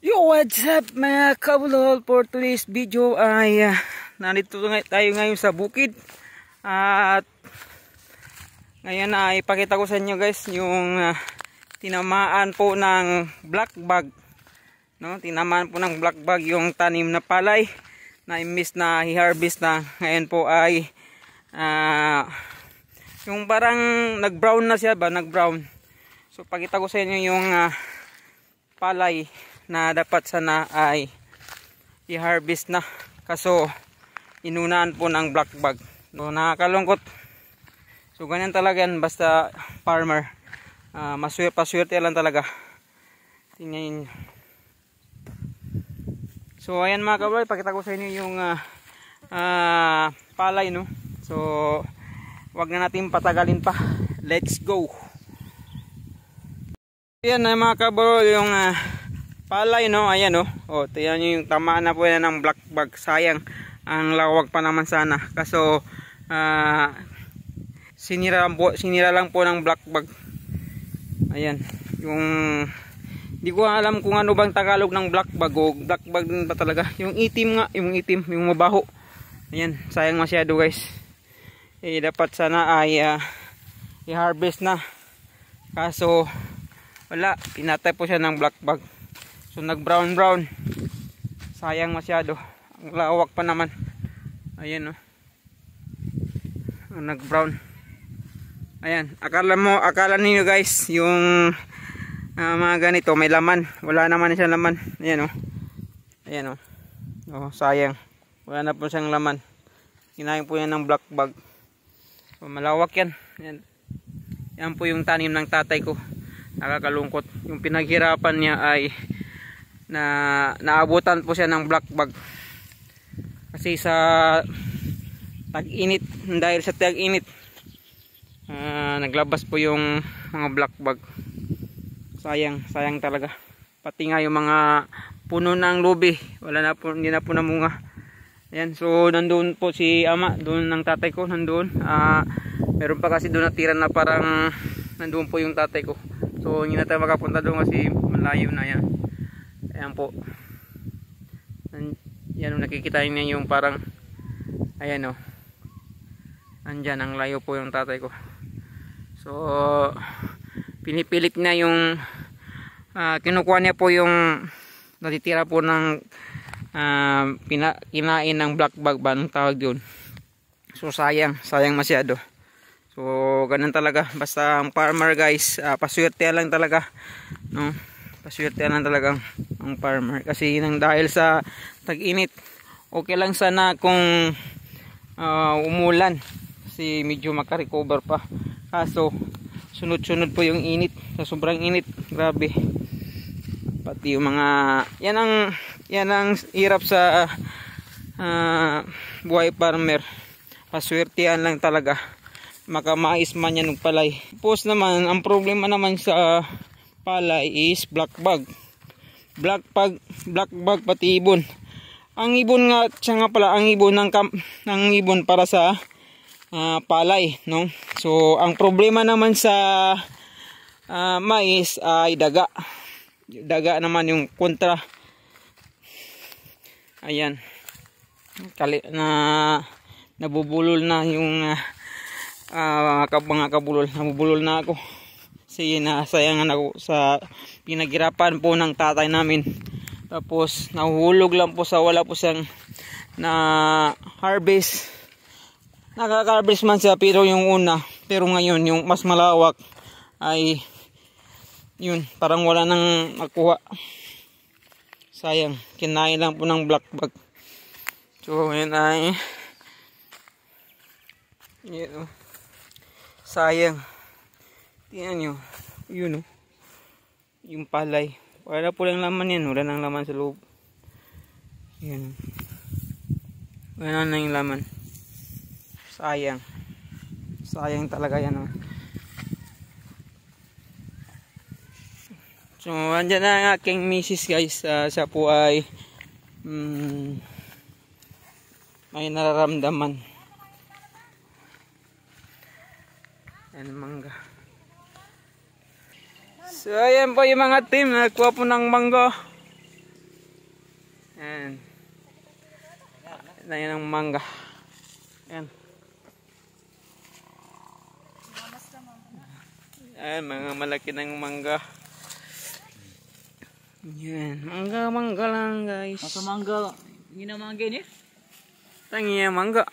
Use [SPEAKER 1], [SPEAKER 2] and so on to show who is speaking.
[SPEAKER 1] Yo, what's up mga kabulol? For today's video ay nandito tayo ngayon sa bukid. At ngayon ay ipakita ko sa inyo guys yung tinamaan po ng black bag. No? Tinamaan po ng black bag yung tanim na palay na imbis na i-harvest na. Ngayon po ay yung parang nag-brown na siya ba? Nag-brown. So pakita ko sa inyo yung palay na dapat sana ay i-harvest na, kaso inunaan po ng black bag. So nakakalungkot. So ganyan talaga yan, basta farmer, paswerte lang talaga. Tingnan nyo. So ayan mga kabay, pakita ko sa inyo yung palay, no. So wag na natin patagalin pa, let's go. Ayan na mga kabay, yung palay, no. Ayan, no. O, tingnan nyo yung tamaan na po yan ng black bag. Sayang, ang lawak pa naman sana. Kaso, sinira lang po ng black bag. Ayan, yung hindi ko alam kung ano bang Tagalog ng black bag, o black bag din ba talaga. Yung itim nga, yung itim, yung mabaho. Ayan, sayang masyado guys. Dapat sana ay i-harvest na. Kaso, wala, pinatay po siya ng black bag. So nag brown. Sayang masyado. Ang lawak pa naman. Ayan, oh. Nag brown. Ayan, akala niyo guys yung mga ganito may laman. Wala naman siya laman. Ayan, oh. Ayan, oh. Oh, sayang. Wala na po siyang laman. Kinain po yan ng black bag. So, malawak yan. Ayan. Yan po yung tanim ng tatay ko. Nakakalungkot. Yung pinaghirapan niya ay naabutan po siya ng black bag kasi sa tag-init, dahil sa tag-init naglabas po yung mga black bag. Sayang talaga. Pati nga yung mga puno ng lubi, hindi na po namunga. Ayan, so nandoon po si ama, doon ng tatay ko, nandoon. Meron pa kasi doon natira na parang nandoon po yung tatay ko. So hindi na tayo makapunta doon kasi malayo na yan. Ayan po. Yan, nakikita niyo yung parang, ayan, oh. Andyan, ang layo po yung tatay ko. So pinipilit niya yung kinukuha niya po yung natitira po ng kinain ng black bag ba nung tawag yun. So sayang masyado. So ganun talaga, basta ang farmer guys, paswerte lang talaga, no. Paswerte lang talagang ang farmer kasi nang dahil sa tag-init. Okay lang sana kung umulan kasi medyo makarecover pa, kaso sunod-sunod po yung init. Sa sobrang init, grabe. Pati yung mga yan ang hirap sa buhay farmer. Paswertean lang talaga, makamais man yan ng palay. Tapos naman ang problema naman sa palay is black bag pati ibon. Ang ibon nga, siya nga pala ang ibon ng ibon para sa palay, no. So ang problema naman sa mais ay daga naman yung kontra. Ayan, nabubulol na yung mga kabulol, nabubulol na ako. Kasi nasayangan ako sa pinaghirapan po ng tatay namin. Tapos nahuhulog lang po sa wala po siyang na harvest. Nakaka-harvest man siya pero yung una. Pero ngayon yung mas malawak ay yun, parang wala nang makuha. Sayang, kinain lang po ng black bag. So yun ay yun, sayang. Tingnan nyo, yun, oh. Yung palay, wala po lang laman yan, wala nang laman sa loob. Yan, wala na yung laman. Sayang talaga yan, oh. So andyan na ang aking misis guys. Siya po ay may nararamdaman. Yan, mangga. So ayan po yung mga team, nagkuha po ng mangga. Ayan. Ayan ang mangga. Ayan. Ayan, mga malaki ng mangga. Ayan, mangga lang guys.
[SPEAKER 2] Masa mangga, ini mangga ini?
[SPEAKER 1] Tangi mangga.